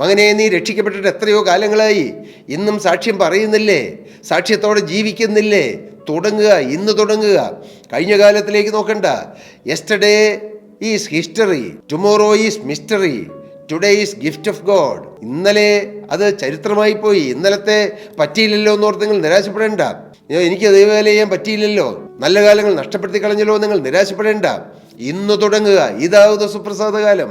മകനെ, നീ രക്ഷിക്കപ്പെട്ടിട്ട് എത്രയോ കാലങ്ങളായി, ഇന്നും സാക്ഷ്യം പറയുന്നില്ലേ? സാക്ഷ്യത്തോടെ ജീവിക്കുന്നില്ലേ? തുടങ്ങുക, ഇന്ന് തുടങ്ങുക. കഴിഞ്ഞ കാലത്തിലേക്ക് നോക്കണ്ട. Yesterday is history, tomorrow is mystery, today is gift of God. ഇന്നലെ അത് ചരിത്രമായി പോയി. ഇന്നലത്തെ പറ്റിയില്ലല്ലോ എന്നോർത്ത് നിങ്ങൾ നിരാശപ്പെടേണ്ട. എനിക്ക് ദൈവവേല ചെയ്യാൻ പറ്റിയില്ലല്ലോ, നല്ല കാലങ്ങൾ നഷ്ടപ്പെടുത്തി കളഞ്ഞല്ലോ, നിങ്ങൾ നിരാശപ്പെടേണ്ട. ഇന്ന് തുടങ്ങുക. ഇതാവുന്ന സുപ്രസാദകാലം.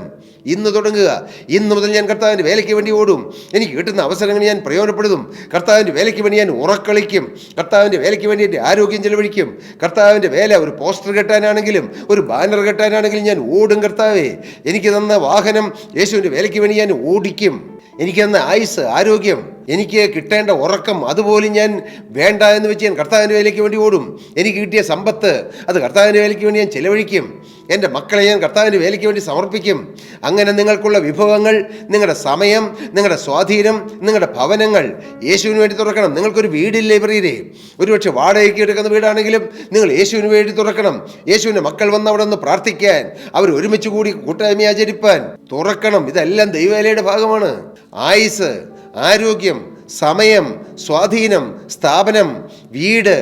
ഇന്ന് തുടങ്ങുക. ഇന്ന് മുതൽ ഞാൻ കർത്താവിൻ്റെ വേലയ്ക്ക് വേണ്ടി ഓടും. എനിക്ക് കിട്ടുന്ന അവസരങ്ങൾ ഞാൻ പ്രയോജനപ്പെടുത്തും. കർത്താവിൻ്റെ വേലയ്ക്ക് വേണ്ടി ഞാൻ ഉറക്കളിക്കും. കർത്താവിൻ്റെ വേലയ്ക്ക് വേണ്ടി എൻ്റെ ആരോഗ്യം ചെലവഴിക്കും. കർത്താവിൻ്റെ വേല ഒരു പോസ്റ്റർ കെട്ടാനാണെങ്കിലും ഒരു ബാനർ കെട്ടാനാണെങ്കിലും ഞാൻ ഓടും. കർത്താവേ, എനിക്ക് തന്ന വാഹനം യേശുവിൻ്റെ വേലയ്ക്ക് വേണ്ടി ഞാൻ ഓടിക്കും. എനിക്ക് തന്ന ആയുസ്, ആരോഗ്യം, എനിക്ക് കിട്ടേണ്ട ഉറക്കം, അതുപോലും ഞാൻ വേണ്ട എന്ന് വെച്ച് ഞാൻ കർത്താവിൻ്റെ വേലയ്ക്ക് വേണ്ടി ഓടും. എനിക്ക് കിട്ടിയ സമ്പത്ത് അത് കർത്താവിൻ്റെ വേലയ്ക്ക് വേണ്ടി ഞാൻ ചെലവഴിക്കും. എൻ്റെ മക്കളെ ഞാൻ കർത്താവിൻ്റെ വേലയ്ക്ക് വേണ്ടി സമർപ്പിക്കും. അങ്ങനെ നിങ്ങൾക്കുള്ള വിഭവങ്ങൾ, നിങ്ങളുടെ സമയം, നിങ്ങളുടെ സ്വാധീനം, നിങ്ങളുടെ ഭവനങ്ങൾ യേശുവിന് വേണ്ടി തുറക്കണം. നിങ്ങൾക്കൊരു വീടില്ലേ പ്രിയരെ? ഒരുപക്ഷെ വാടകയ്ക്ക് എടുക്കുന്ന വീടാണെങ്കിലും നിങ്ങൾ യേശുവിന് വേണ്ടി തുറക്കണം. യേശുവിൻ്റെ മക്കൾ വന്ന് അവിടെ നിന്ന് പ്രാർത്ഥിക്കാൻ, അവർ ഒരുമിച്ച് കൂടി കൂട്ടായ്മ ആചരിപ്പാൻ തുറക്കണം. ഇതെല്ലാം ദൈവവേലയുടെ ഭാഗമാണ്. ആയുസ്, ആരോഗ്യം, സമയം, സ്വാധീനം, സ്ഥാപനം, വീട്,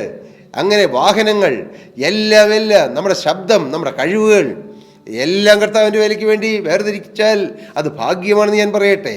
അങ്ങനെ വാഹനങ്ങൾ, എല്ലാം നമ്മുടെ ശബ്ദം, നമ്മുടെ കഴിവുകൾ എല്ലാം കർത്താവിൻ്റെ വേലയ്ക്ക് വേണ്ടി വേർതിരിച്ചാൽ അത് ഭാഗ്യമാണെന്ന് ഞാൻ പറയട്ടെ.